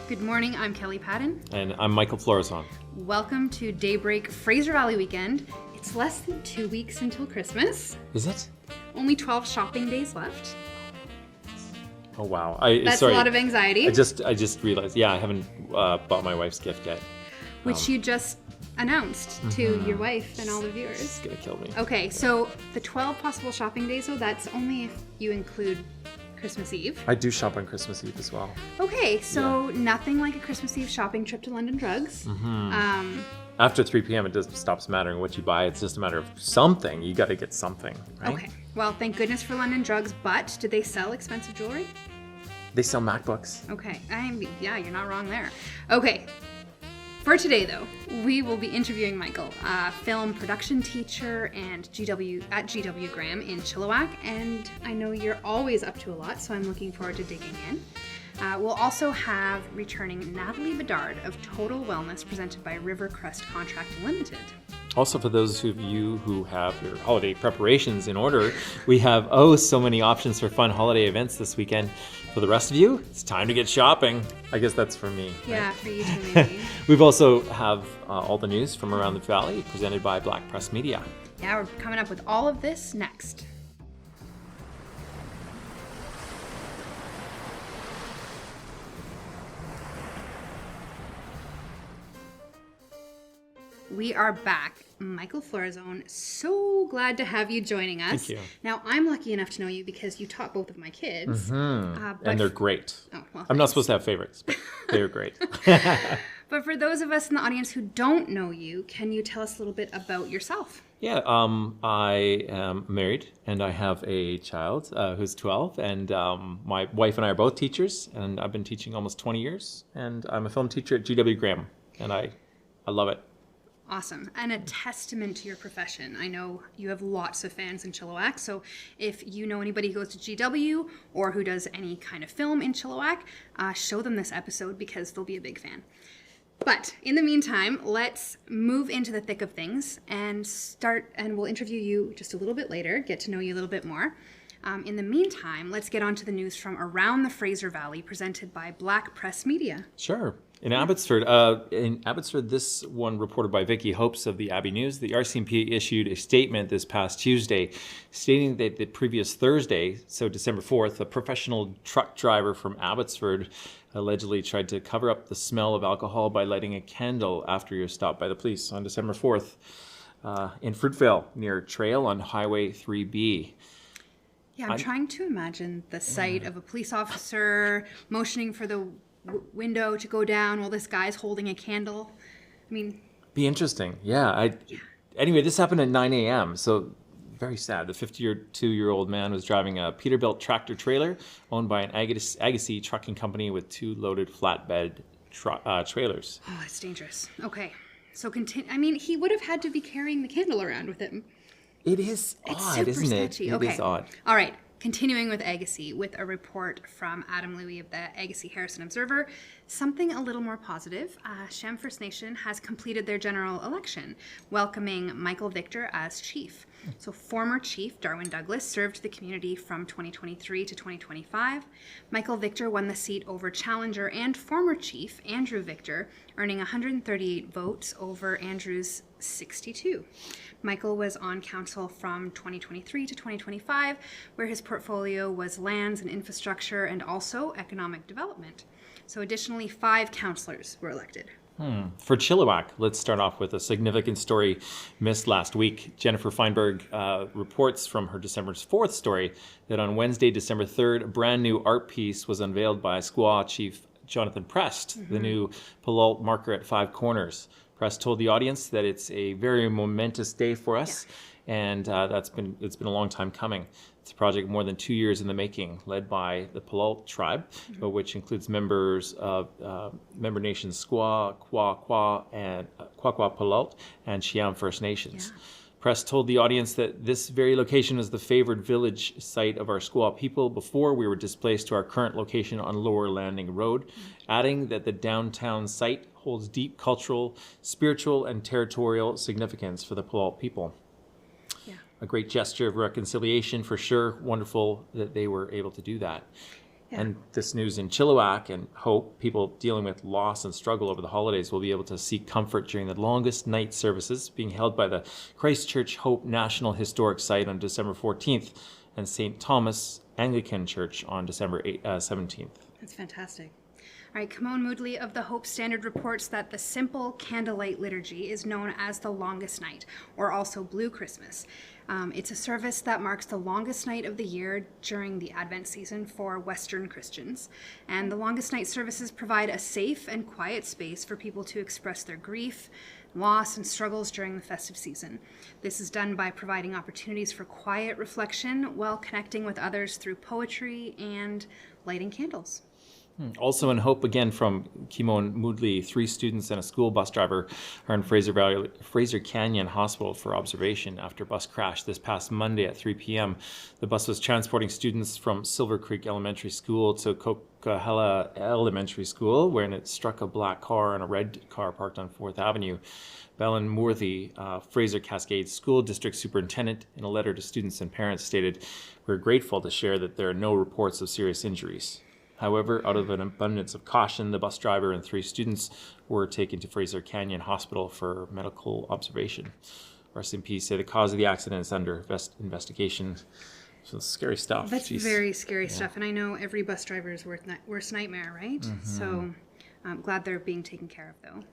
Good morning, I'm Kelli Paddon. And I'm Michael Florizone. Welcome to Daybreak Fraser Valley Weekend. It's less than 2 weeks until Christmas. Is it? Only 12 shopping days left. Oh wow! That's a lot of anxiety. I just realized. Yeah, I haven't bought my wife's gift yet. Which you just announced to your wife and all the viewers. It's gonna kill me. Okay, so the 12 possible shopping days, though, that's only if you include Christmas Eve. I do shop on Christmas Eve as well. Okay, so nothing like a Christmas Eve shopping trip to London Drugs. After 3 p.m., it just stops mattering what you buy. It's just a matter of something. You got to get something, right? Okay, well, thank goodness for London Drugs, but did they sell expensive jewelry? They sell MacBooks. Okay, yeah, you're not wrong there. Okay, for today though, we will be interviewing Michael, a film production teacher and at GW Graham in Chilliwack, and I know you're always up to a lot, so I'm looking forward to digging in. We'll also have returning Natalie Bedard of Total Wellness, presented by Rivercrest Contract Limited. Also, for those of you who have your holiday preparations in order, we have so many options for fun holiday events this weekend. For the rest of you, it's time to get shopping. I guess that's for me. Yeah, right? for you too, maybe. We've also have all the news from around the valley, presented by Black Press Media. Yeah, we're coming up with all of this next. We are back. Michael Florizone, so glad to have you joining us. Thank you. Now, I'm lucky enough to know you because you taught both of my kids. And they're great. Oh, well, I'm not supposed to have favorites, but they're great. But for those of us in the audience who don't know you, can you tell us a little bit about yourself? Yeah, I am married and I have a child who's 12, and my wife and I are both teachers, and I've been teaching almost 20 years, and I'm a film teacher at GW Graham, and I love it. Awesome. And a testament to your profession. I know you have lots of fans in Chilliwack, so if you know anybody who goes to GW or who does any kind of film in Chilliwack, show them this episode because they'll be a big fan. But in the meantime, let's move into the thick of things and we'll interview you just a little bit later, get to know you a little bit more. In the meantime, let's get on to the news from around the Fraser Valley, presented by Black Press Media. Sure. In Abbotsford, this one reported by Vicky Hopes of the Abbey News, the RCMP issued a statement this past Tuesday stating that the previous Thursday, so December 4th, a professional truck driver from Abbotsford allegedly tried to cover up the smell of alcohol by lighting a candle after he was stopped by the police on December 4th in Fruitvale near Trail on Highway 3B. Yeah, I'm trying to imagine the sight of a police officer motioning for the window to go down while this guy's holding a candle. I mean... Be interesting. Yeah. Anyway, this happened at 9 a.m., so very sad. The 52-year-old man was driving a Peterbilt tractor trailer owned by an Agassiz trucking company with 2 loaded flatbed trailers. Oh, that's dangerous. Okay. So he would have had to be carrying the candle around with him. It is odd, isn't it? Sketchy. It is odd. All right. Continuing with Agassiz, with a report from Adam Louie of the Agassiz Harrison Observer, something a little more positive. Shem First Nation has completed their general election, welcoming Michael Victor as chief. So former chief Darwin Douglas served the community from 2023 to 2025. Michael Victor won the seat over challenger and former chief Andrew Victor, earning 138 votes over Andrew's 62. Michael was on council from 2023 to 2025, where his portfolio was lands and infrastructure and also economic development. So additionally, 5 councillors were elected. For Chilliwack, let's start off with a significant story missed last week. Jennifer Feinberg reports from her December 4th story that on Wednesday, December 3rd, a brand new art piece was unveiled by Squaw Chief Jonathan Prest, the new Palalt marker at 5 Corners. Prest told the audience that it's a very momentous day for us, and it's been a long time coming. It's a project more than 2 years in the making, led by the Palalt tribe, which includes members of member nations Squaw, Kwa, and Kwakwa Palalt, and Shiam First Nations. Yeah. Press told the audience that this very location was the favored village site of our Squaw people before we were displaced to our current location on Lower Landing Road, adding that the downtown site holds deep cultural, spiritual, and territorial significance for the Palalt people. Yeah. A great gesture of reconciliation for sure. Wonderful that they were able to do that. And this news in Chilliwack and Hope, people dealing with loss and struggle over the holidays will be able to seek comfort during the longest night services being held by the Christchurch Hope National Historic Site on December 14th and St. Thomas Anglican Church on December 17th. That's fantastic. All right, Kimon Moodley of the Hope Standard reports that the simple candlelight liturgy is known as the longest night, or also Blue Christmas. It's a service that marks the longest night of the year during the Advent season for Western Christians. And the longest night services provide a safe and quiet space for people to express their grief, loss, and struggles during the festive season. This is done by providing opportunities for quiet reflection while connecting with others through poetry and lighting candles. Also in Hope, again from Kimon Moodley, 3 students and a school bus driver are in Fraser Canyon Hospital for observation after a bus crash this past Monday at 3 p.m. The bus was transporting students from Silver Creek Elementary School to Coquihalla Elementary School, when it struck a black car and a red car parked on 4th Avenue. Belen Moorthy, Fraser Cascade School District Superintendent, in a letter to students and parents stated, "We're grateful to share that there are no reports of serious injuries. However, out of an abundance of caution, the bus driver and 3 students were taken to Fraser Canyon Hospital for medical observation." Rest in peace. Say the cause of the accident is under investigation. So scary stuff. That's very scary stuff. And I know every bus driver's worst nightmare, right? Mm-hmm. So I'm glad they're being taken care of, though.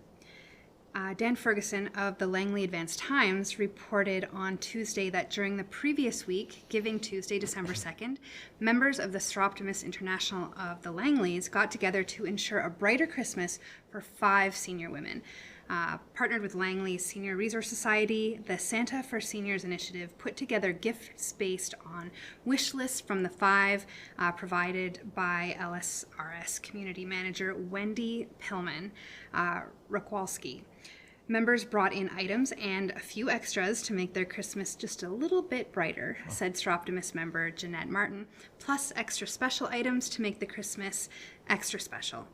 Dan Ferguson of the Langley Advance Times reported on Tuesday that during the previous week, Giving Tuesday, December 2nd, members of the Stroptimus International of the Langleys got together to ensure a brighter Christmas for 5 senior women. Partnered with Langley's Senior Resource Society, the Santa for Seniors initiative put together gifts based on wish lists from the 5 provided by LSRS Community Manager Wendy Pillman Rakwalski. Members brought in items and a few extras to make their Christmas just a little bit brighter, said Stroptimus member Jeanette Martin, plus extra special items to make the Christmas extra special.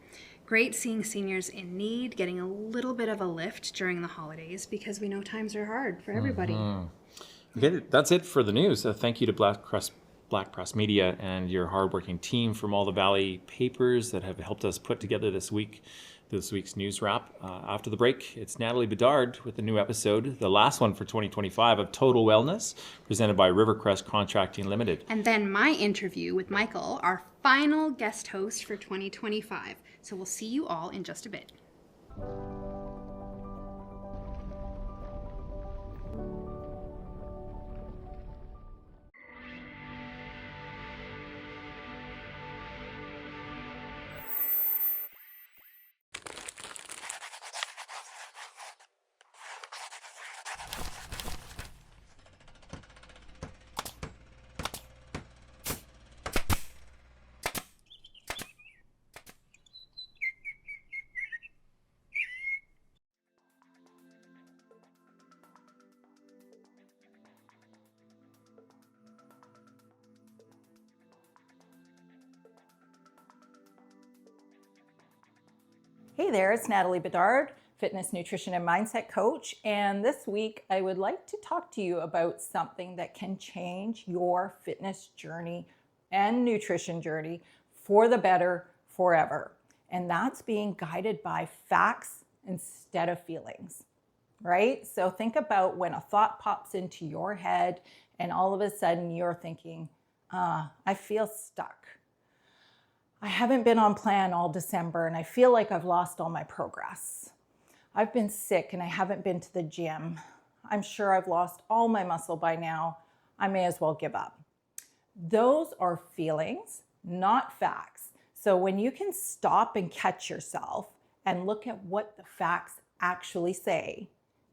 Great seeing seniors in need getting a little bit of a lift during the holidays, because we know times are hard for everybody. Mm-hmm. Okay, that's it for the news. Thank you to Black Press Media and your hardworking team from all the Valley papers that have helped us put together this week's news wrap. After the break, it's Natalie Bedard with a new episode, the last one for 2025, of Total Wellness, presented by Rivercrest Contracting Limited. And then my interview with Michael, our final guest host for 2025. So we'll see you all in just a bit. Hey there, it's Natalie Bedard, fitness, nutrition, and mindset coach. And this week, I would like to talk to you about something that can change your fitness journey and nutrition journey for the better forever. And that's being guided by facts instead of feelings, right? So think about when a thought pops into your head and all of a sudden you're thinking, I feel stuck. I haven't been on plan all December and I feel like I've lost all my progress. I've been sick and I haven't been to the gym. I'm sure I've lost all my muscle by now. I may as well give up. Those are feelings, not facts. So when you can stop and catch yourself and look at what the facts actually say,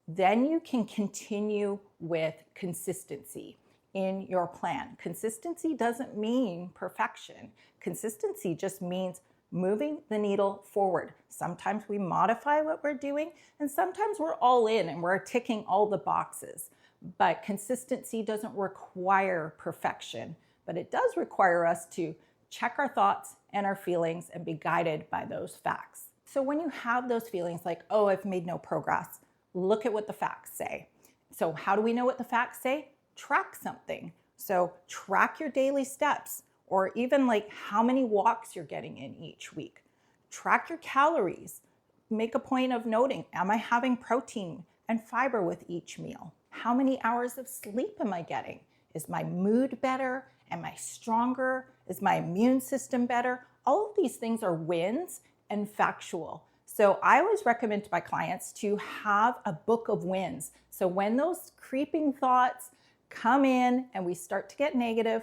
then you can continue with consistency in your plan. Consistency doesn't mean perfection. Consistency just means moving the needle forward. Sometimes we modify what we're doing, and sometimes we're all in and we're ticking all the boxes. But consistency doesn't require perfection, but it does require us to check our thoughts and our feelings and be guided by those facts. So when you have those feelings like, oh, I've made no progress, look at what the facts say. So how do we know what the facts say? Track something. So track your daily steps. or even like how many walks you're getting in each week. Track your calories. Make a point of noting, am I having protein and fiber with each meal? How many hours of sleep am I getting? Is my mood better? Am I stronger? Is my immune system better? All of these things are wins and factual. So I always recommend to my clients to have a book of wins. So when those creeping thoughts come in and we start to get negative,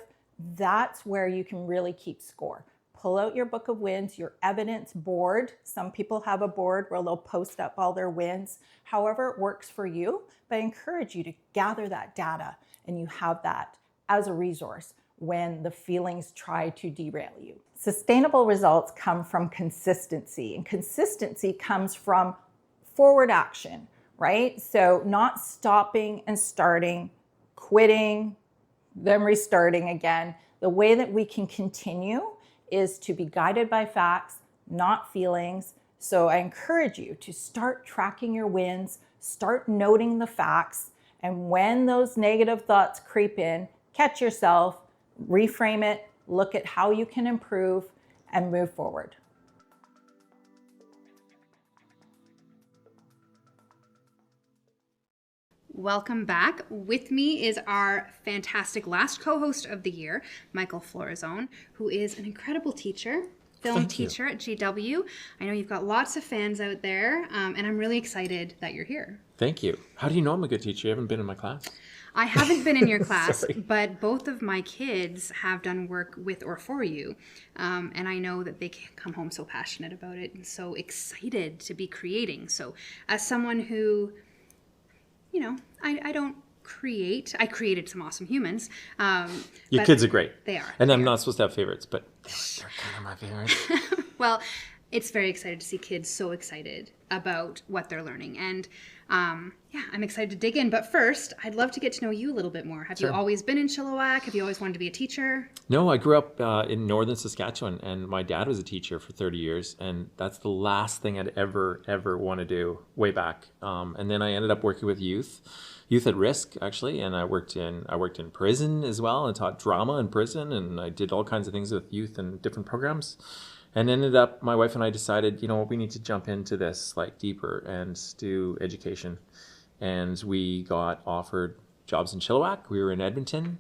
that's where you can really keep score. Pull out your book of wins, your evidence board. Some people have a board where they'll post up all their wins. However it works for you, but I encourage you to gather that data and you have that as a resource when the feelings try to derail you. Sustainable results come from consistency, and consistency comes from forward action, right? So not stopping and starting, quitting, then restarting again. The way that we can continue is to be guided by facts, not feelings. So I encourage you to start tracking your wins, start noting the facts, and when those negative thoughts creep in, catch yourself, reframe it, look at how you can improve, and move forward. Welcome back. With me is our fantastic last co-host of the year, Michael Florizone, who is an incredible teacher, film teacher at GW. I know you've got lots of fans out there, and I'm really excited that you're here. Thank you. How do you know I'm a good teacher? You haven't been in my class. I haven't been in your class, but both of my kids have done work with or for you. And I know that they can come home so passionate about it and so excited to be creating. So as someone who, you know, I don't create. I created some awesome humans. Your kids are great. They are. And I'm not supposed to have favorites, but they're kind of my favorites. Well, it's very excited to see kids so excited about what they're learning. And yeah, I'm excited to dig in. But first, I'd love to get to know you a little bit more. Have you always been in Chilliwack? Have you always wanted to be a teacher? No, I grew up in northern Saskatchewan, and my dad was a teacher for 30 years. And that's the last thing I'd ever want to do way back. And then I ended up working with youth at risk, actually. And I worked in prison as well and taught drama in prison. And I did all kinds of things with youth and different programs. And ended up, my wife and I decided, you know what, we need to jump into this like deeper and do education. And we got offered jobs in Chilliwack. We were in Edmonton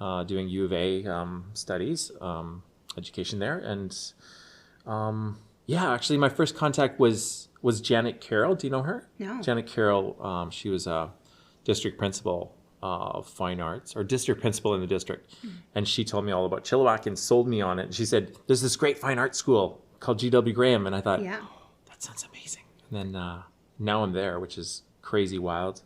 doing U of A studies, education there. And yeah, actually my first contact was Janet Carroll. Do you know her? No. Janet Carroll, she was a district principal of fine arts, or district principal in the district. And she told me all about Chilliwack and sold me on it. And she said, there's this great fine arts school called G.W. Graham. And I thought, yeah, that sounds amazing. And then now I'm there, which is crazy wild.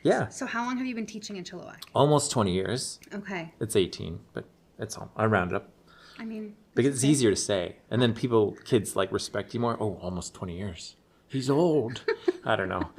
Yeah. So how long have you been teaching in Chilliwack? Almost 20 years. Okay. It's 18, but it's all, I round it up. I mean, because it's easier to say. And then kids like respect you more. Oh, almost 20 years. He's old. I don't know.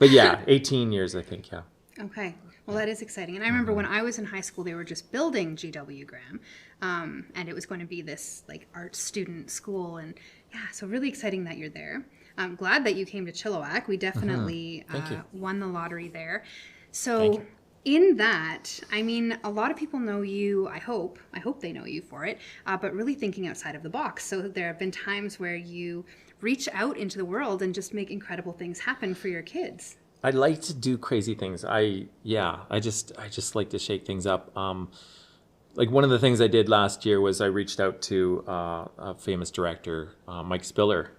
But yeah, 18 years, I think. Yeah. Okay. Well, that is exciting. And I remember when I was in high school, they were just building G.W. Graham. And it was going to be this like art student school. And yeah, so really exciting that you're there. I'm glad that you came to Chilliwack. We definitely won the lottery there. So in that, I mean, a lot of people know you, I hope they know you for it, but really thinking outside of the box. So there have been times where you reach out into the world and just make incredible things happen for your kids. I like to do crazy things. I just like to shake things up. Like one of the things I did last year was I reached out to a famous director, Mike Spiller.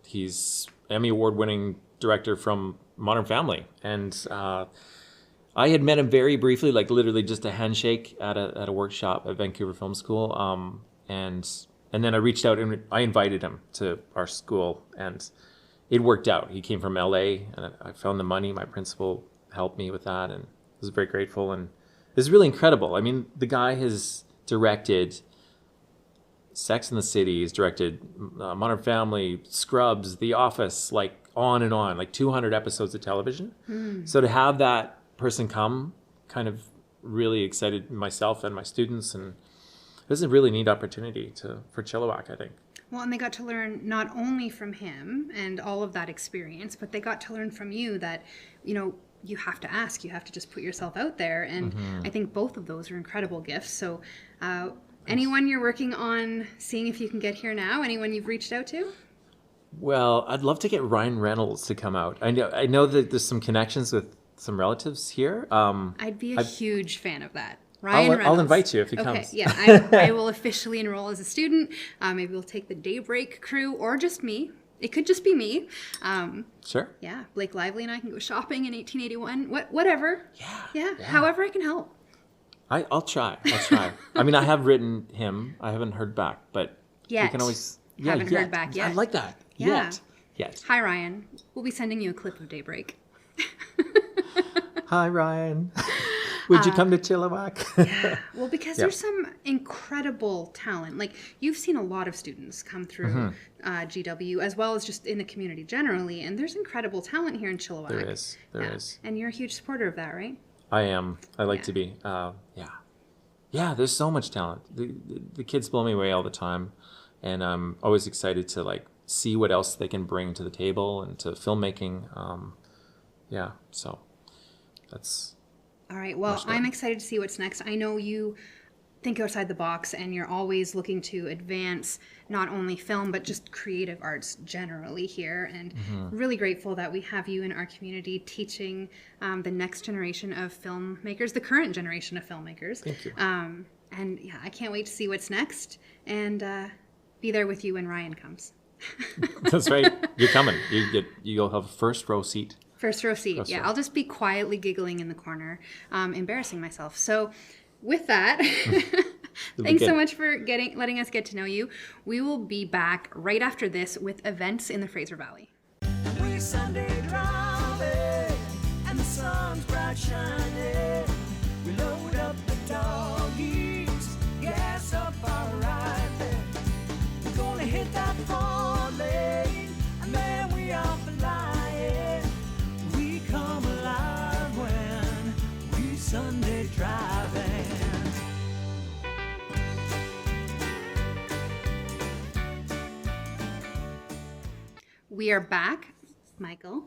He's Emmy Award-winning director from Modern Family, and I had met him very briefly, like literally just a handshake at a workshop at Vancouver Film School. And then I reached out and I invited him to our school, and it worked out. He came from LA, and I found the money. My principal helped me with that, and I was very grateful. And it's really incredible. I mean, the guy has directed Sex and the City, he's directed Modern Family, Scrubs, The Office, like on and on, like 200 episodes of television. So to have that person come kind of really excited myself and my students, and it was a really neat opportunity for Chilliwack, I think. Well, and they got to learn not only from him and all of that experience, but they got to learn from you that, you know, you have to ask, you have to just put yourself out there. And I think both of those are incredible gifts. So Anyone you're working on seeing if you can get here now? Anyone you've reached out to? Well, I'd love to get Ryan Reynolds to come out. I know that there's some connections with some relatives here. I'd be a huge fan of that. Ryan Reynolds. I'll invite you if he Okay, comes. yeah, I will officially enroll as a student. Maybe we'll take the Daybreak crew or just me. It could just be me. Sure. Yeah, Blake Lively and I can go shopping in 1881. Whatever. Yeah. However I can help. I'll try. I mean, I have written him. I haven't heard back, but Yet. we can always. Haven't heard back yet. I like that. Yeah. Yet. Hi, Ryan. We'll be sending you a clip of Daybreak. Hi, Ryan. Would you come to Chilliwack? Yeah. Well, because there's some incredible talent. Like, you've seen a lot of students come through GW, as well as just in the community generally, and there's incredible talent here in Chilliwack. There is. And you're a huge supporter of that, right? I am. I like to be. Yeah, there's so much talent. The kids blow me away all the time. And I'm always excited to like see what else they can bring to the table and to filmmaking. So that's all right. Well, I'm excited to see what's next. I know you think outside the box and you're always looking to advance not only film but just creative arts generally here, and really grateful that we have you in our community teaching the next generation of filmmakers, the current generation of filmmakers. Thank you. And yeah, I can't wait to see what's next and be there with you when Ryan comes. That's right. You're coming. You'll have a first row seat. First row seat. Yeah, I'll just be quietly giggling in the corner, embarrassing myself. So with that, thanks so much for letting us get to know you. We will be back right after this with events in the Fraser Valley. We Sunday driving and the sun's bright shining. We load up the doggies, gas up our rifle. We're gonna hit that 4-lane and then we are flying. We come alive when we Sunday driving. We are back. Michael,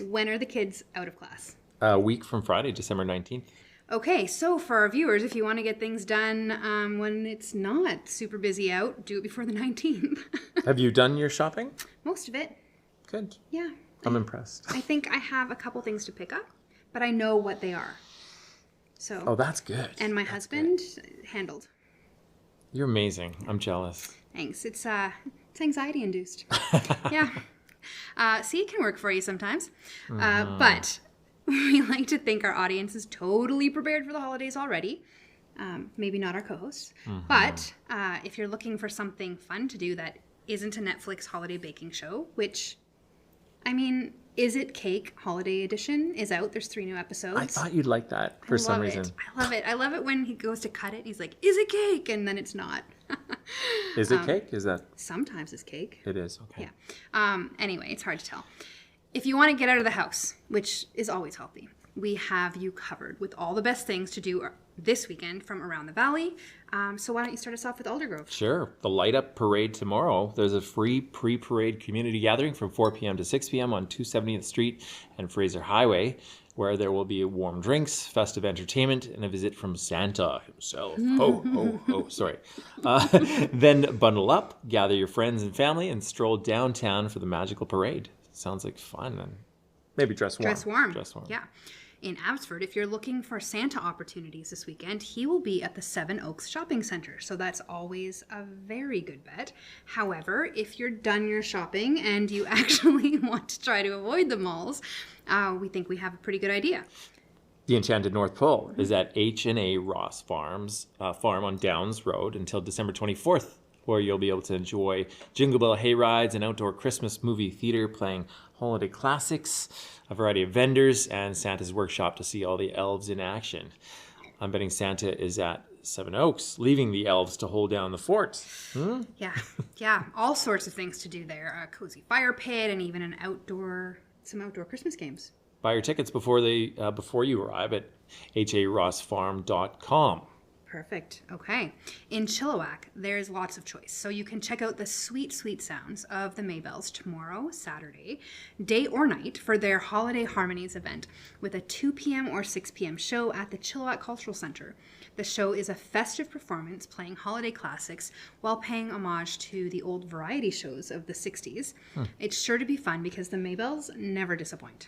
when are the kids out of class? A week from Friday, December 19th. Okay, so for our viewers, if you want to get things done when it's not super busy out, do it before the 19th. Have you done your shopping? Most of it. Good. Yeah. I'm impressed. I think I have a couple things to pick up, but I know what they are. So. Oh, that's good. And my husband handled. You're amazing. I'm jealous. Thanks. It's anxiety induced. Yeah. See, it can work for you sometimes. But we like to think our audience is totally prepared for the holidays already. Maybe not our co-hosts. But if you're looking for something fun to do that isn't a Netflix holiday baking show, which, I mean, Is It Cake Holiday Edition is out. There's 3 new episodes. I thought you'd like that for some reason. I love it. I love it when he goes to cut it and he's like, is it cake? And then it's not. Is it cake? Is that? Sometimes it's cake. It is. Okay. Yeah. Anyway, it's hard to tell. If you want to get out of the house, which is always healthy, we have you covered with all the best things to do this weekend from around the valley. So why don't you start us off with Aldergrove? Sure. The Light Up Parade tomorrow. There's a free pre-parade community gathering from 4 p.m. to 6 p.m. on 270th Street and Fraser Highway, where there will be warm drinks, festive entertainment, and a visit from Santa himself. Ho, ho, ho. Sorry. Then bundle up, gather your friends and family, and stroll downtown for the magical parade. Sounds like fun. And maybe dress warm. Dress warm. Yeah. In Abbotsford, if you're looking for Santa opportunities this weekend, he will be at the Seven Oaks Shopping Center. So that's always a very good bet. However, if you're done your shopping and you actually want to try to avoid the malls, we think we have a pretty good idea. The Enchanted North Pole is at H&A Ross Farms Farm on Downs Road until December 24th, where you'll be able to enjoy Jingle Bell hay rides and outdoor Christmas movie theater playing holiday classics, a variety of vendors, and Santa's workshop to see all the elves in action. I'm betting Santa is at Seven Oaks, leaving the elves to hold down the fort. Yeah, all sorts of things to do there. A cozy fire pit and even some outdoor Christmas games. Buy your tickets before you arrive at harossfarm.com. Perfect. Okay. In Chilliwack, there's lots of choice. So you can check out the sweet, sweet sounds of the Maybells tomorrow, Saturday, day or night, for their Holiday Harmonies event with a 2 p.m. or 6 p.m. show at the Chilliwack Cultural Center. The show is a festive performance playing holiday classics while paying homage to the old variety shows of the 60s. It's sure to be fun because the Maybells never disappoint.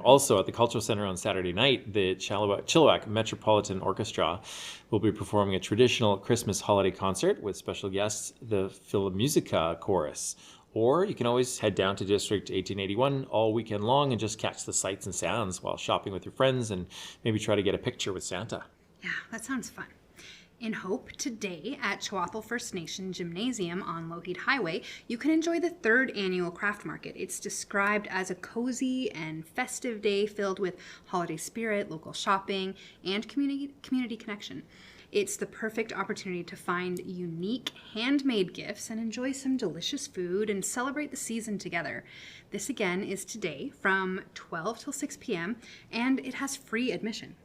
Also, at the Cultural Center on Saturday night, the Chilliwack Metropolitan Orchestra will be performing a traditional Christmas holiday concert with special guests, the Philmusica Chorus. Or you can always head down to District 1881 all weekend long and just catch the sights and sounds while shopping with your friends and maybe try to get a picture with Santa. Yeah, that sounds fun. In Hope, today at Chihuahua First Nation Gymnasium on Lougheed Highway, you can enjoy the 3rd annual craft market. It's described as a cozy and festive day filled with holiday spirit, local shopping, and community connection. It's the perfect opportunity to find unique handmade gifts and enjoy some delicious food and celebrate the season together. This again is today from 12 till 6 p.m. and it has free admission.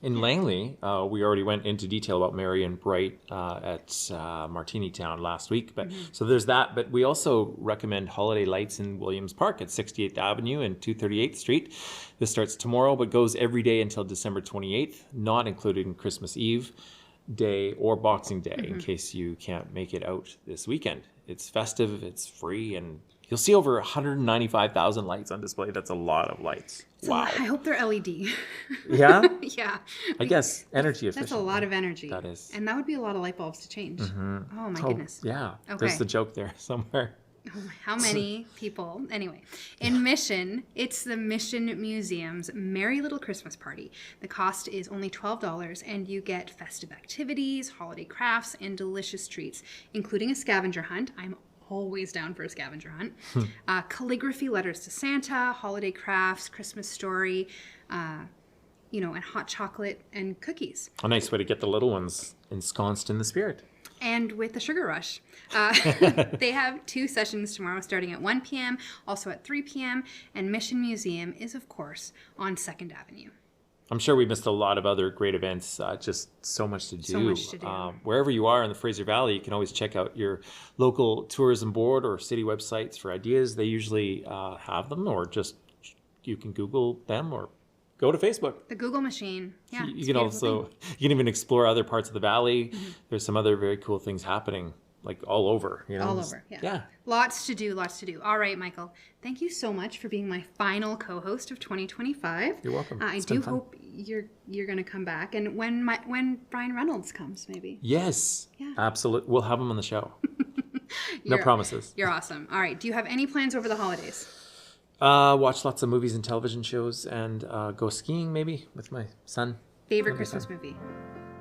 In Langley, we already went into detail about Merry and Bright at Martini Town last week. But so there's that. But we also recommend Holiday Lights in Williams Park at 68th Avenue and 238th Street. This starts tomorrow, but goes every day until December 28th, not including Christmas Eve day or Boxing Day, in case you can't make it out this weekend. It's festive, it's free, and you'll see over 195,000 lights on display. That's a lot of lights. Wow. I hope they're LED. Yeah? Yeah. I guess energy efficient. That's a lot of energy. That is. And that would be a lot of light bulbs to change. Oh my goodness. Yeah. Okay. There's the joke there somewhere. Oh, how many people? Anyway, in Mission, it's the Mission Museum's Merry Little Christmas Party. The cost is only $12, and you get festive activities, holiday crafts, and delicious treats, including a scavenger hunt. I'm always down for a scavenger hunt. Calligraphy letters to Santa, holiday crafts, Christmas story, and hot chocolate and cookies. A nice way to get the little ones ensconced in the spirit. And with the Sugar Rush. They have 2 sessions tomorrow starting at 1 p.m., also at 3 p.m., and Mission Museum is, of course, on 2nd Avenue. I'm sure we missed a lot of other great events. Just so much to do. So much to do. Wherever you are in the Fraser Valley, you can always check out your local tourism board or city websites for ideas. They usually have them, or just you can Google them or go to Facebook. The Google machine. Yeah. You can also, you can even explore other parts of the valley. There's some other very cool things happening, like all over. All over, yeah. Lots to do. All right, Michael. Thank you so much for being my final co-host of 2025. You're welcome. I do hope you're going to come back, and when Brian Reynolds comes, maybe. Yes. Yeah. Absolutely. We'll have him on the show. No promises. You're awesome. All right. Do you have any plans over the holidays? Watch lots of movies and television shows, and go skiing maybe with my son. Favorite Christmas movie?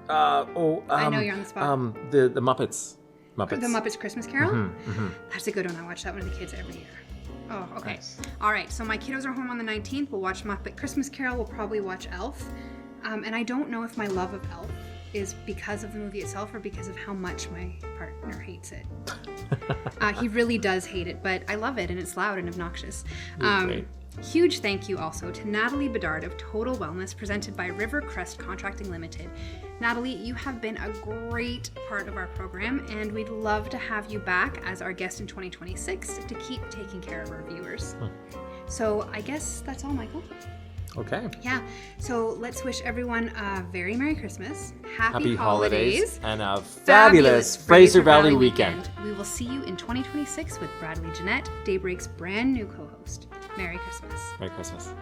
I know you're on the spot. The Muppets. The Muppets Christmas Carol? That's a good one. I watch that one with the kids every year. Oh, okay. Nice. All right. So my kiddos are home on the 19th. We'll watch Muppet Christmas Carol. We'll probably watch Elf. And I don't know if my love of Elf is because of the movie itself or because of how much my partner hates it. He really does hate it, but I love it, and it's loud and obnoxious. Huge thank you also to Natalie Bedard of Total Wellness, presented by Rivercrest Contracting Limited. Natalie, you have been a great part of our program, and we'd love to have you back as our guest in 2026 to keep taking care of our viewers. So I guess that's all, Michael. Okay. Yeah. So let's wish everyone a very Merry Christmas, Happy Holidays, and a fabulous Fraser Valley weekend. We will see you in 2026 with Bradley Gionet, Daybreak's brand new co-host. Merry Christmas. Merry Christmas.